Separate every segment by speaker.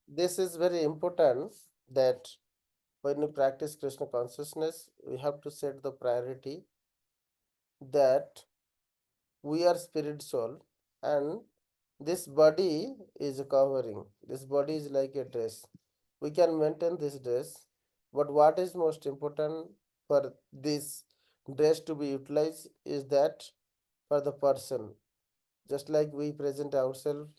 Speaker 1: This is very important that when we practice Krishna consciousness, we have to set the priority that we are spirit soul and this body is a covering. This body is like a dress. We can maintain this dress, but what is most important for this dress to be utilized is that for the person. Just like we present ourselves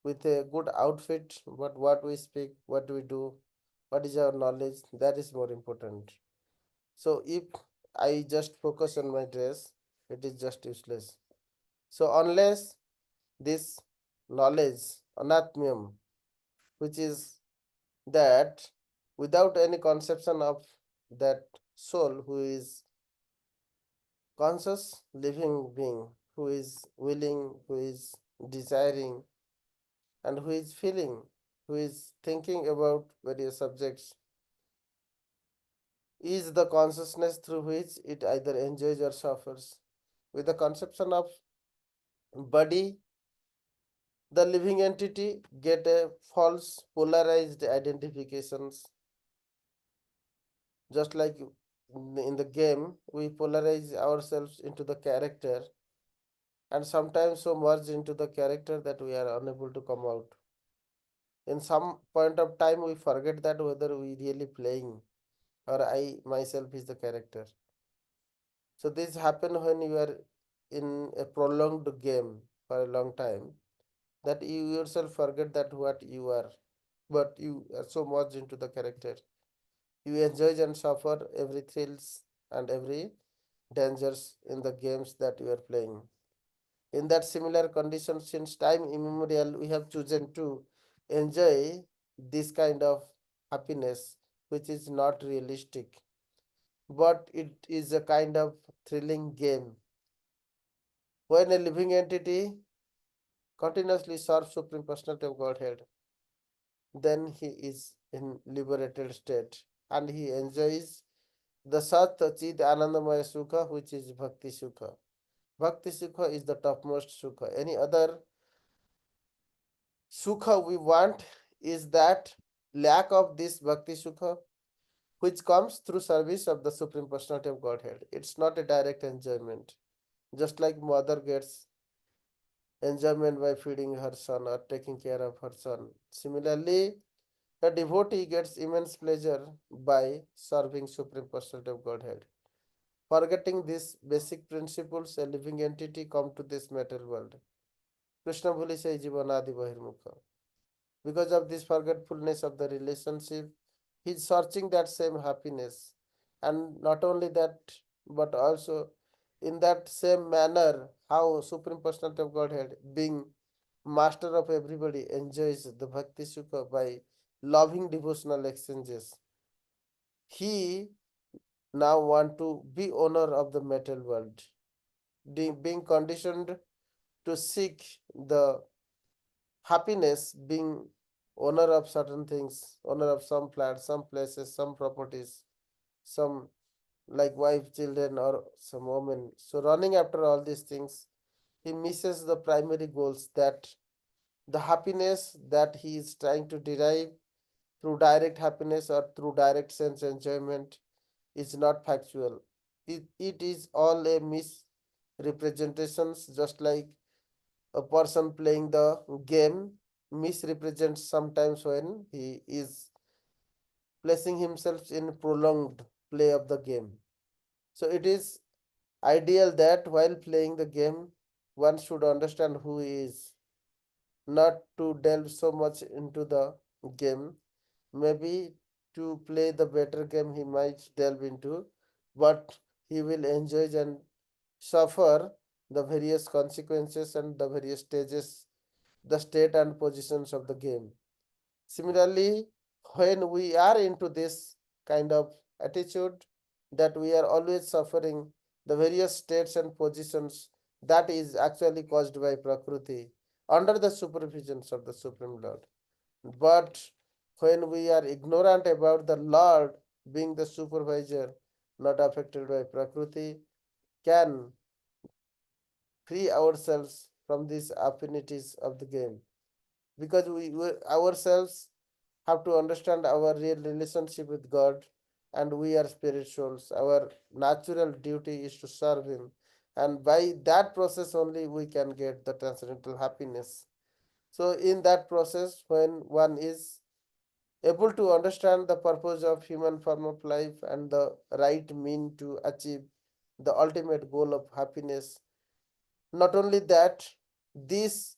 Speaker 1: with a good outfit, but what we speak, what we do, what is our knowledge, that is more important. So if I just focus on my dress, it is just useless. So unless this knowledge, anatmyam, which is that without any conception of that soul who is conscious living being, who is willing, who is desiring, and who is feeling, who is thinking about various subjects, is the consciousness through which it either enjoys or suffers. With the conception of body, the living entity get a false polarized identifications, just like in the game we polarize ourselves into the character and sometimes so merge into the character that we are unable to come out. In some point of time we forget that whether we really playing or I myself is the character. So this happen when you are in a prolonged game for a long time that you yourself forget that what you are, but you are so much into the character. You enjoy and suffer every thrills and every dangers in the games that you are playing. In that similar condition, since time immemorial, we have chosen to enjoy this kind of happiness, which is not realistic, but it is a kind of thrilling game. When a living entity continuously serves Supreme Personality of Godhead, then he is in liberated state and he enjoys the Sat Chid Anandamaya Sukha, which is Bhakti Sukha. Bhakti Sukha is the topmost Sukha. Any other Sukha we want is that lack of this Bhakti Sukha, which comes through service of the Supreme Personality of Godhead. It's not a direct enjoyment. Just like mother gets enjoyment by feeding her son or taking care of her son. Similarly, the devotee gets immense pleasure by serving Supreme Personality of Godhead. Forgetting these basic principles, a living entity come to this material world. Krishna Bhuli say Jivanadi Bahirmukha. Because of this forgetfulness of the relationship, he is searching that same happiness. And not only that, but also in that same manner, how Supreme Personality of Godhead, being master of everybody, enjoys the Bhakti Sukha by loving devotional exchanges. He now want to be owner of the material world, being conditioned to seek the happiness, being owner of certain things, owner of some flats, some places, some properties, some like wife, children, or some woman. So running after all these things, he misses the primary goals, that the happiness that he is trying to derive through direct happiness or through direct sense enjoyment is not factual. It is all a misrepresentations, just like a person playing the game misrepresents sometimes when he is placing himself in prolonged play of the game. So it is ideal that while playing the game, one should understand who he is, not to delve so much into the game. Maybe to play the better game, he might delve into, but he will enjoy and suffer the various consequences and the various stages, the state and positions of the game. Similarly, when we are into this kind of attitude that we are always suffering the various states and positions, that is actually caused by Prakriti under the supervisions of the Supreme Lord. But when we are ignorant about the Lord being the supervisor, not affected by Prakriti, can free ourselves from these affinities of the game. because we ourselves have to understand our real relationship with God, and we are spirituals. Our natural duty is to serve Him, and by that process only we can get the transcendental happiness. So, in that process, when one is able to understand the purpose of human form of life and the right mean to achieve the ultimate goal of happiness, not only that, this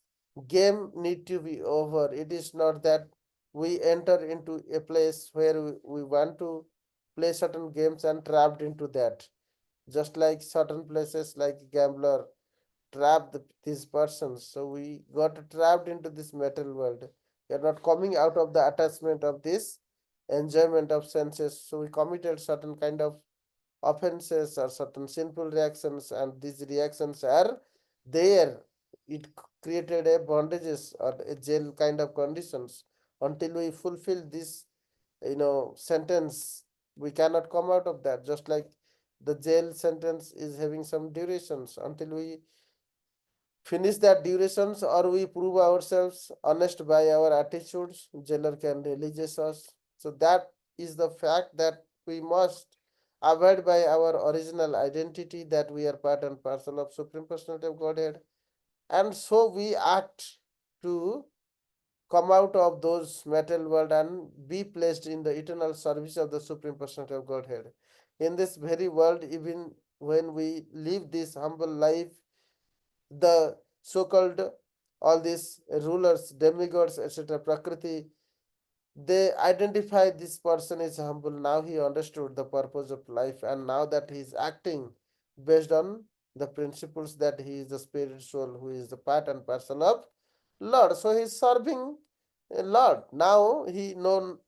Speaker 1: game need to be over. It is not that we enter into a place where we want to play certain games and trapped into that, just like certain places like gambler trap these persons. So we got trapped into this metal world. We are not coming out of the attachment of this enjoyment of senses. So we committed certain kind of offenses or certain sinful reactions, and these reactions are there. It created a bondages or a jail kind of conditions. Until we fulfill this, sentence, we cannot come out of that. Just like the jail sentence is having some durations, until we finish that durations or we prove ourselves honest by our attitudes, jailer can release us. So that is the fact that we must abide by our original identity, that we are part and parcel of Supreme Personality of Godhead, and so we act to come out of those material world and be placed in the eternal service of the Supreme Personality of Godhead. In this very world, even when we live this humble life, the so-called all these rulers, demigods, etc., Prakriti, they identify this person is humble. Now he understood the purpose of life, and now that he is acting based on the principles that he is the spirit soul who is the part and parcel of Lord. So he is serving a Lord. Now he no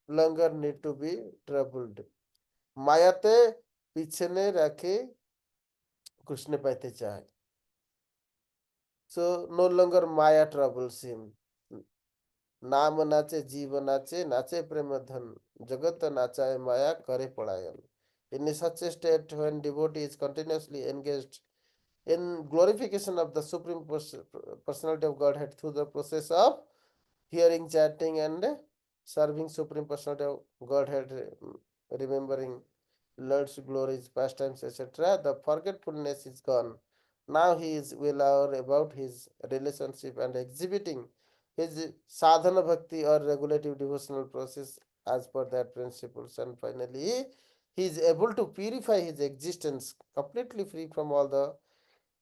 Speaker 1: longer need to be troubled. মায়াতে পিছনে রেখে কৃষ্ণ পাইতে চায়. So no longer Maya troubles him. नाम नाचे जीव नाचे नाचे प्रेम धन जगत नाचाए maya करे पलायन. In such a state, when devotee is continuously engaged in glorification of the Supreme Personality of Godhead through the process of hearing, chanting, and serving Supreme Personality of Godhead, remembering Lord's glories, pastimes, etc., the forgetfulness is gone. Now he is well aware about his relationship and exhibiting his sadhana bhakti or regulative devotional process as per that principles. And finally, he is able to purify his existence completely free from all the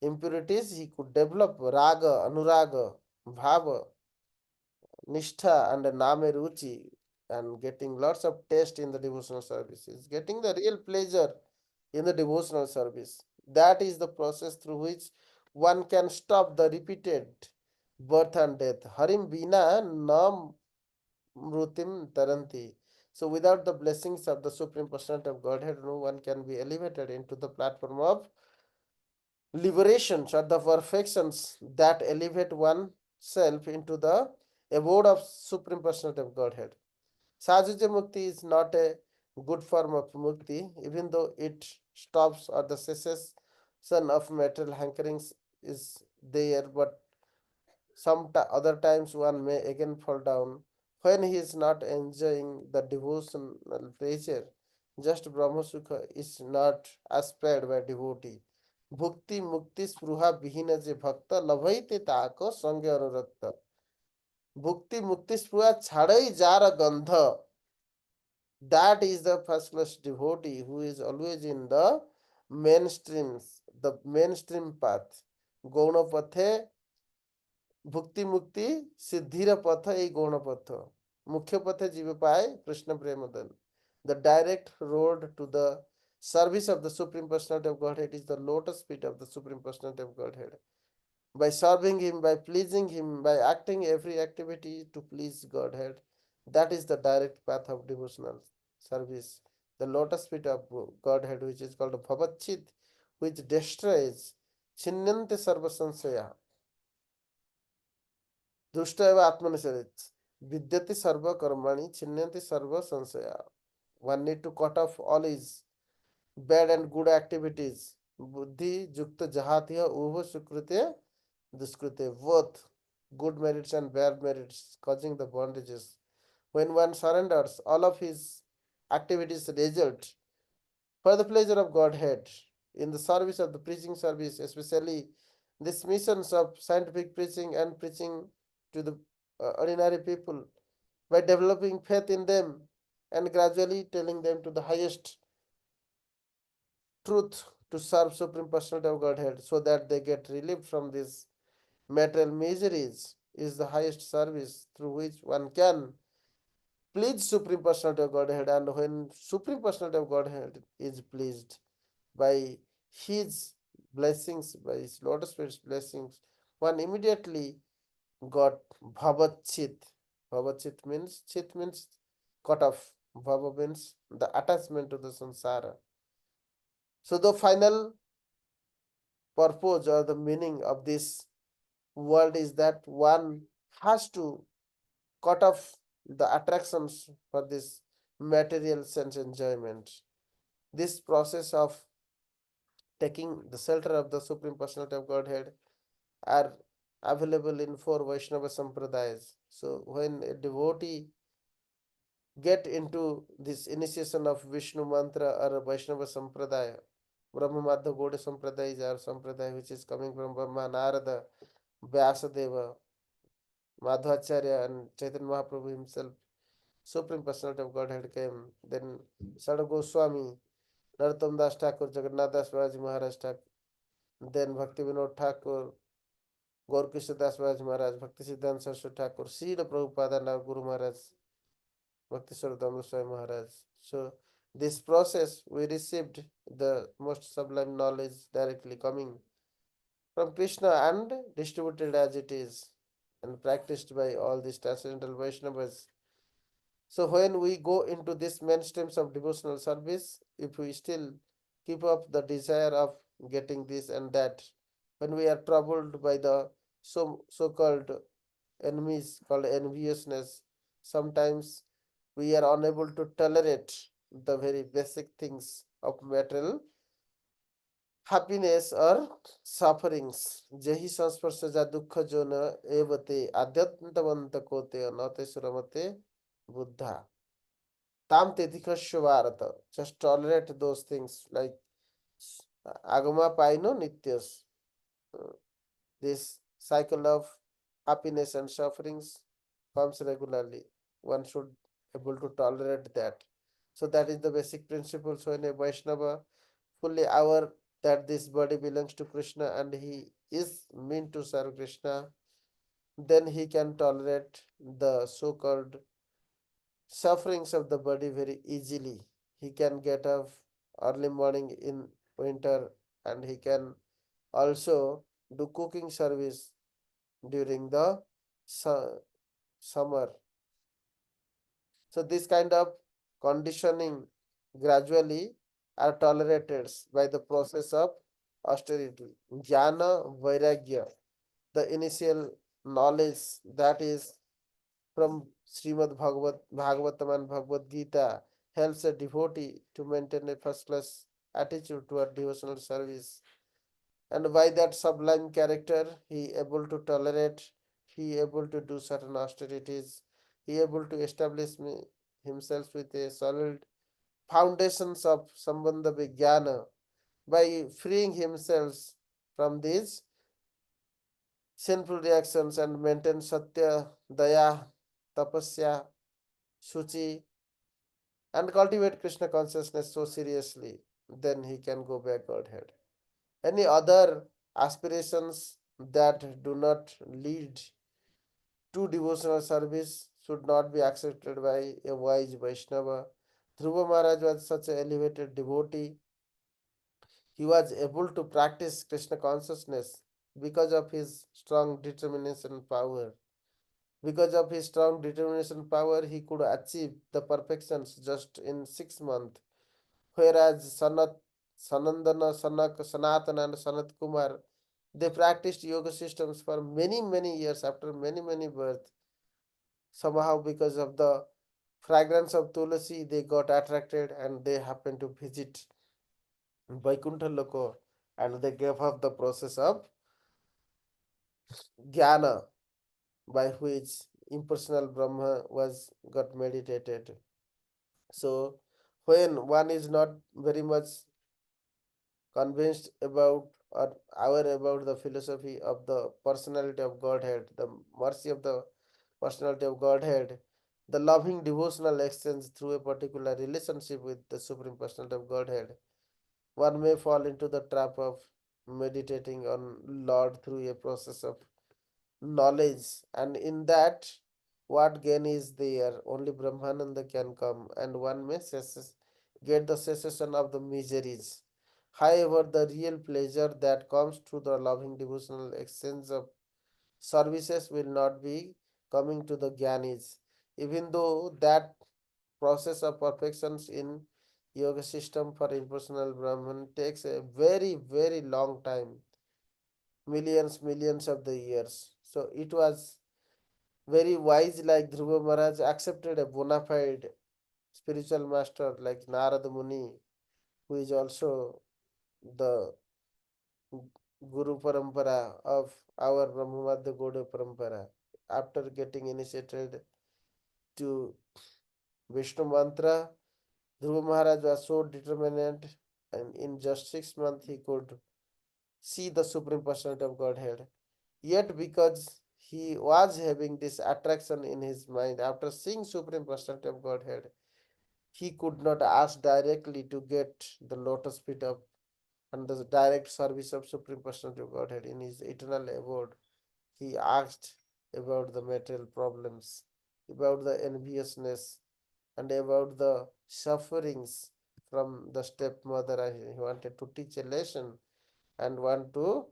Speaker 1: impurities. He could develop raga, anuraga, bhava, nishtha, and name ruchi, and getting lots of taste in the devotional services, getting the real pleasure in the devotional service. That is the process through which one can stop the repeated birth and death. Harim bina nam mrutim taranti. So without the blessings of the Supreme Personality of Godhead, no one can be elevated into the platform of liberations or the perfections that elevate oneself into the abode of Supreme Personality of Godhead. Sahaja Mukti is not a good form of mukti, even though it stops or the cessation of material hankerings is there, but some other times one may again fall down when he is not enjoying the devotional pleasure. Just Brahma Sukha is not aspired by devotee. Bhukti mukti spruha bihina je bhakta labhaite taako sange anurakta. Bhukti mukti spruha chadai jara gandha. That is the first class devotee who is always in the mainstreams, the mainstream path. Gauna pathe भुक्ति मुक्ति सिद्धिर पथ ए गौण पथ मुख्य पथे जीव पाए कृष्ण प्रेम दन. The direct road to the service of the Supreme Personality of Godhead is the lotus feet of the Supreme Personality of Godhead. By serving Him, by pleasing Him, by acting every activity to please Godhead, that is the direct path of devotional service. The lotus feet of Godhead, which is called Bhavachit, which destroys Chinnante Sarva Sansaya. दुष्ट एव आत्मनिषेध विद्यते सर्व कर्माणि छिन्नन्ति सर्व संशया. One need to cut off all his bad and good activities. बुद्धि युक्त जहातिह उभ सुकृते दुष्कृते. Both good merits and bad merits, causing the bondages. When one surrenders, all of his activities result for the pleasure of Godhead in the service of the preaching service, especially these missions of scientific preaching and preaching to the ordinary people by developing faith in them and gradually telling them to the highest truth to serve Supreme Personality of Godhead so that they get relief from these material miseries is the highest service through which one can please Supreme Personality of Godhead. And when Supreme Personality of Godhead is pleased by his blessings, by his lotus spirit's blessings, one immediately got bhavat chit. Bhavat chit means cut off. Bhava means the attachment to the samsara. So the final purpose or the meaning of this world is that one has to cut off the attractions for this material sense enjoyment. This process of taking the shelter of the Supreme Personality of Godhead are available in four Vaishnava Sampradayas. So when a devotee get into this initiation of Vishnu mantra or a Vaishnava Sampradaya, Brahma Madhva Gauda Sampradaya is our Sampradaya which is coming from Brahma, Narada, Vyasadeva, Madhvacharya and Chaitanya Mahaprabhu himself, Supreme Personality of Godhead came. Then Sada Goswami, Narottam Das Thakur, Jagannath Das Balaji Maharaj Thakur, then Bhakti Vinod Thakur, Gaur Krishna Das Balaji Maharaj, Bhakti Siddhanta Saraswati Thakur, Srila Prabhupada and our Guru Maharaj, Bhakti Swarup Swami Maharaj. So this process we received the most sublime knowledge directly coming from Krishna and distributed as it is and practiced by all these transcendental Vaishnavas. So when we go into this mainstreams of devotional service, if we still keep up the desire of getting this and that, when we are troubled by the so-called enemies called enviousness, sometimes we are unable to tolerate the very basic things of material happiness or sufferings. Jehi संस्पर्शजा दुख जो न एवते आद्यंतवंत कोते अनते सुरमते buddha. Tam Tedikasya Bharata. Just tolerate those things like Agama Paino Nityas. This cycle of happiness and sufferings comes regularly. One should able to tolerate that. So that is the basic principle. So in a Vaishnava, fully aware that this body belongs to Krishna and he is meant to serve Krishna, then he can tolerate the so-called sufferings of the body very easily. He can get up early morning in winter and he can also do cooking service during the summer. So this kind of conditioning gradually are tolerated by the process of austerity. Jnana Vairagya, the initial knowledge that is from Srimad Bhagavatam and Bhagavad Gita helps a devotee to maintain a first class attitude toward devotional service. And by that sublime character, he able to tolerate, he able to do certain austerities, he able to establish himself with a solid foundations of Sambandha Vijnana by freeing himself from these sinful reactions and maintain Satya, Daya, Tapasya, Shuchi, and cultivate Krishna consciousness so seriously, then he can go back Godhead. Any other aspirations that do not lead to devotional service should not be accepted by a wise Vaishnava. Dhruva Maharaj was such an elevated devotee. He was able to practice Krishna consciousness because of his strong determination power. Because of his strong determination power, he could achieve the perfections just in 6 months. Whereas Sanandana, Sanatana, and Sanat Kumar, they practiced yoga systems for many, many years after many, many births. Somehow, because of the fragrance of Tulasi, they got attracted and they happened to visit Vaikuntha Loko and they gave up the process of Jnana. by which impersonal Brahma was got meditated. So when one is not very much convinced about or aware about the philosophy of the personality of Godhead, the mercy of the personality of Godhead, the loving devotional exchange through a particular relationship with the Supreme Personality of Godhead, one may fall into the trap of meditating on Lord through a process of knowledge, and in that, what gain is there? Only Brahmananda can come, and one may get the cessation of the miseries. However, the real pleasure that comes through the loving devotional exchange of services will not be coming to the Gyanis, even though that process of perfections in yoga system for impersonal Brahman takes a very, very long time, millions of the years. So it was very wise, like Dhruva Maharaj accepted a bona fide spiritual master like Narada Muni, who is also the Guru Parampara of our Brahmamadya Gaudiya Parampara. After getting initiated to Vishnu Mantra, Dhruva Maharaj was so determined, and in just 6 months he could see the Supreme Personality of Godhead. Yet, because he was having this attraction in his mind, after seeing Supreme Personality of Godhead, he could not ask directly to get the lotus feet up and the direct service of Supreme Personality of Godhead in his eternal abode. He asked about the material problems, about the enviousness, and about the sufferings from the stepmother. He wanted to teach a lesson and want to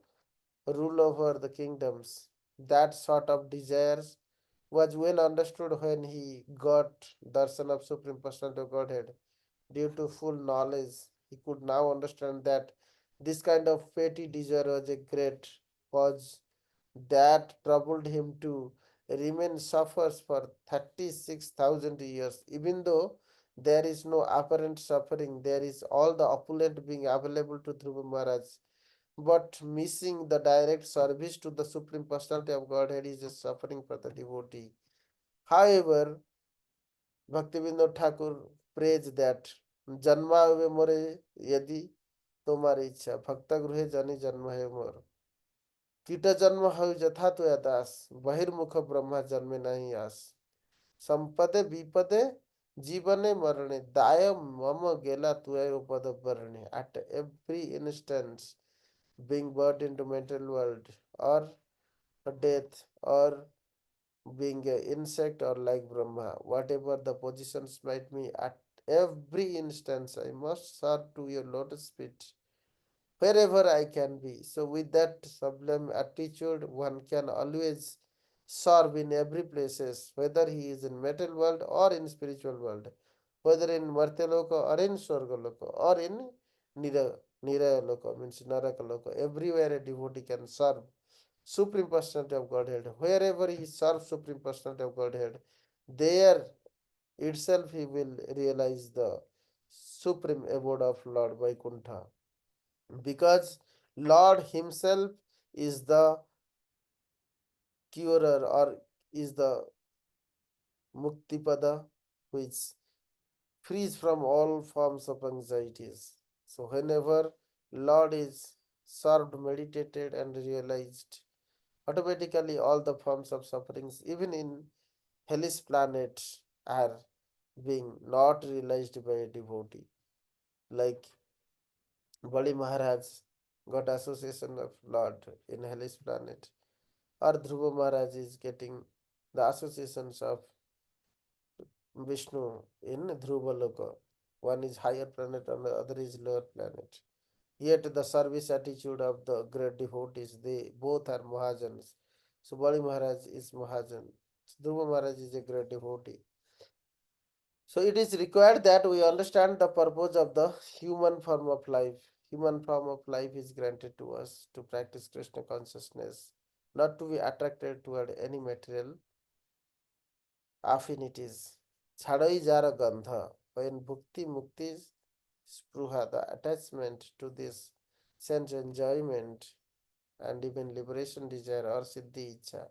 Speaker 1: rule over the kingdoms. That sort of desires was well understood when he got darshan of Supreme Personality of Godhead. Due to full knowledge, he could now understand that this kind of petty desire was a great cause that troubled him to remain suffers for 36,000 years. Even though there is no apparent suffering, there is all the opulent being available to Dhruva Maharaj. But missing the direct service to the Supreme Personality of Godhead is a suffering for the devotee. However, Bhaktivinoda Thakur prays that जन्मा हुए मोरे यदि तुम्हारी इच्छा भक्त गृहे जनि जन्म है मोर कीट जन्म हो यथा तो दास बहिर्मुख ब्रह्मा जन्मे नहीं आस संपदे विपदे जीवने मरणे दाय मम गेला तुय उपद Bharne at every instance being birth into mental world or a death or being an insect or like Brahma, whatever the positions might be, at every instance I must serve to your lotus feet wherever I can be. So, with that sublime attitude, one can always serve in every places, whether he is in material world or in spiritual world, whether in Martyaloka or in Swargaloka or in Nirayaloka, means Narakaloka. Everywhere a devotee can serve Supreme Personality of Godhead. Wherever he serves Supreme Personality of Godhead, there itself he will realize the supreme abode of Lord Vaikuntha. Because Lord Himself is the curer or is the Muktipada, which frees from all forms of anxieties. So whenever Lord is served, meditated and realized, automatically all the forms of sufferings, even in hellish planet, are being not realized by a devotee. Like Bali Maharaj got association of Lord in hellish planet, or Dhruva Maharaj is getting the associations of Vishnu in Dhruva Loka. One is higher planet and the other is lower planet. Yet the service attitude of the great devotees, they both are Mahajans. So Bali Maharaj is Mahajan. Dhruva Maharaj is a great devotee. So it is required that we understand the purpose of the human form of life. Human form of life is granted to us to practice Krishna consciousness, not to be attracted toward any material affinities. Chadai jara gandha. When bhukti mukti spruha, the attachment to this sense enjoyment and even liberation desire or siddhi icha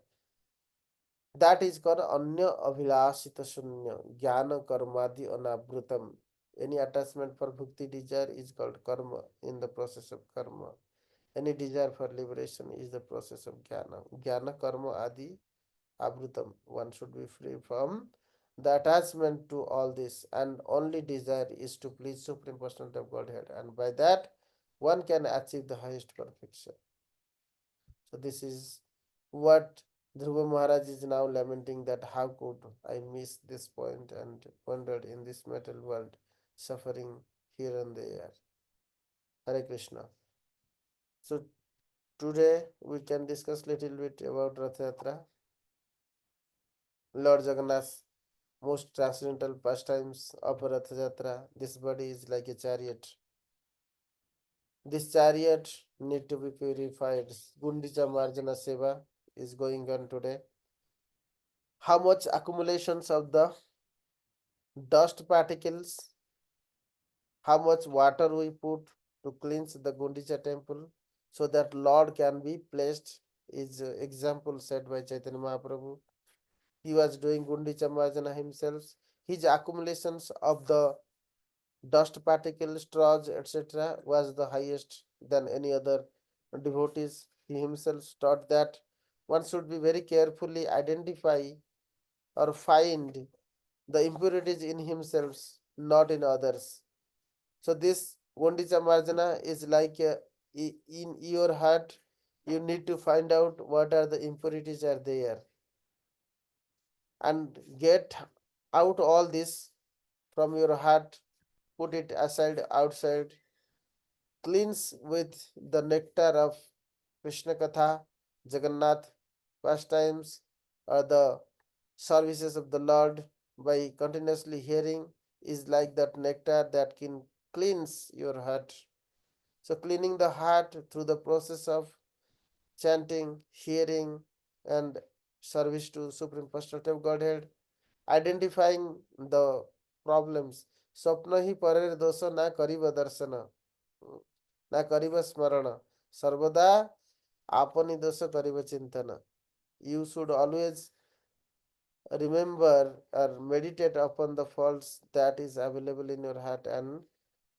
Speaker 1: That is called anya abhilashita shunya, jnana karmadi anabhrutam. Any attachment for bhukti desire is called karma, in the process of karma. Any desire for liberation is the process of jnana. Jnana karma adi abhrutam. One should be free from the attachment to all this, and only desire is to please Supreme Personality of Godhead, and by that one can achieve the highest perfection. So this is what Dhruva Maharaj is now lamenting, that how could I miss this point and wandered in this metal world, suffering here and there. Hare Krishna. So today we can discuss little bit about Rath Yatra, Lord Jagannath's most transcendental pastimes of Rath Yatra. This body is like a chariot. This chariot need to be purified. Gundicha Marjana Seva is going on today. How much accumulations of the dust particles, how much water we put to cleanse the Gundicha temple so that Lord can be placed, is example said by Chaitanya Mahaprabhu. He was doing Gundicha Marjana himself. His accumulations of the dust particles, straws, etc. was the highest than any other devotees. He himself taught that one should be very carefully identify or find the impurities in himself, not in others. So this Gundicha Marjana is like in your heart, you need to find out what are the impurities are there and get out all this from your heart, put it aside outside, cleanse with the nectar of Krishna Katha, Jagannath pastimes, or the services of the Lord by continuously hearing is like that nectar that can cleanse your heart. So, cleaning the heart through the process of chanting, hearing, and service to Supreme Personality of Godhead, identifying the problems. Swapna hi parer dosa na kariva darshana, na kariva smarana. Sarvada apani dosa kariva chintana. You should always remember or meditate upon the faults that is available in your heart and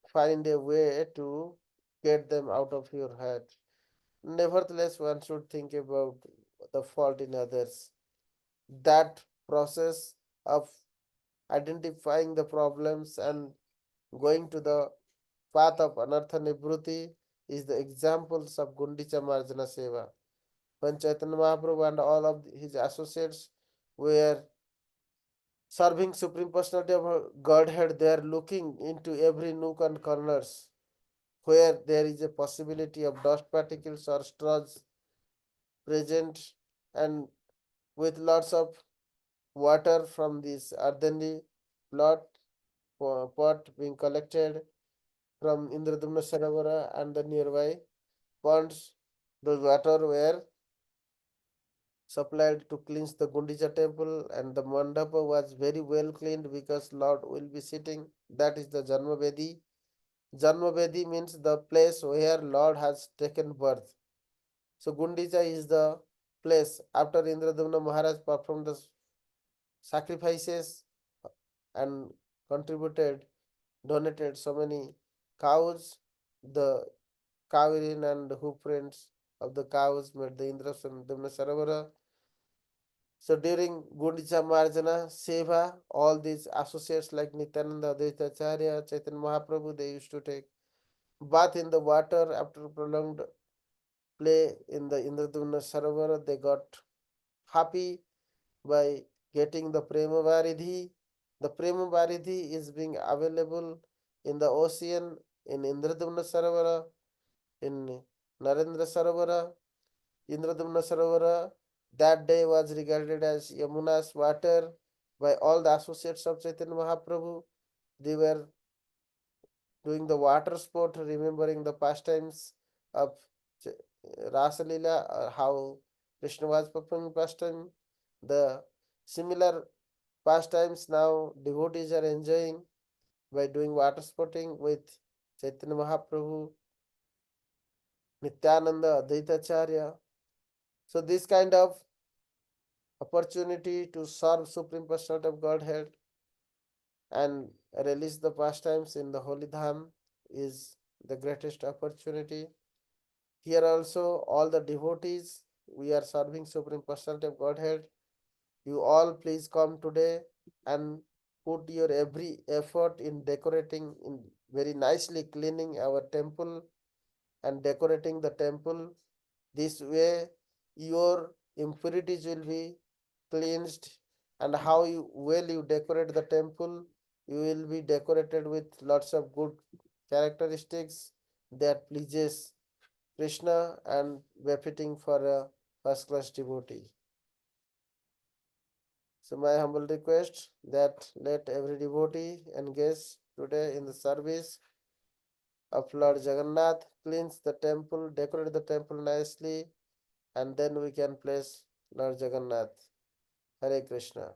Speaker 1: find a way to get them out of your heart. Nevertheless, one should think about the fault in others. That process of identifying the problems and going to the path of anartha nibruti is the examples of Gundicha Marjana Seva. When Chaitanya Mahaprabhu and all of his associates were serving Supreme Personality of Godhead, they are looking into every nook and corners where there is a possibility of dust particles or straws present, and with lots of water from this earthenly plot pot being collected from Indradumna Saravara and the nearby ponds. Those water were supplied to cleanse the Gundicha temple, and the mandapa was very well cleaned because Lord will be sitting. That is the Janma Vedi. Janma Vedi means the place where Lord has taken birth. So Gundicha is the place after Indradumna Maharaj performed the sacrifices and contributed, donated so many cows. The cow urine and hoof prints of the cows made the Indradumna Saravara. So during Gundicha Marjana Seva, all these associates like Nityananda, Advaita Acharya, Chaitanya Mahaprabhu, they used to take bath in the water after prolonged play in the Indradumna Sarovara. They got happy by getting the Prema Varidhi. The Prema Varidhi is being available in the ocean in Indradumna Sarovara, in Narendra Sarovara, Indradumna Sarovara. That day was regarded as Yamuna's water by all the associates of Chaitanya Mahaprabhu. They were doing the water sport, remembering the pastimes of Rasalila, how Krishna was performing pastime. The similar pastimes now devotees are enjoying by doing water sporting with Chaitanya Mahaprabhu, Nityananda, Advaita Acharya. So this kind of opportunity to serve Supreme Personality of Godhead and release the pastimes in the Holy Dham is the greatest opportunity. Here also, all the devotees, we are serving Supreme Personality of Godhead. You all please come today and put your every effort in decorating, in very nicely cleaning our temple and decorating the temple. This way, your impurities will be cleansed, and how you decorate the temple, you will be decorated with lots of good characteristics that pleases Krishna and befitting for a first class devotee. So my humble request that let every devotee engage today in the service of Lord Jagannath, cleanse the temple, decorate the temple nicely, and then we can place Lord Jagannath. Hare Krishna.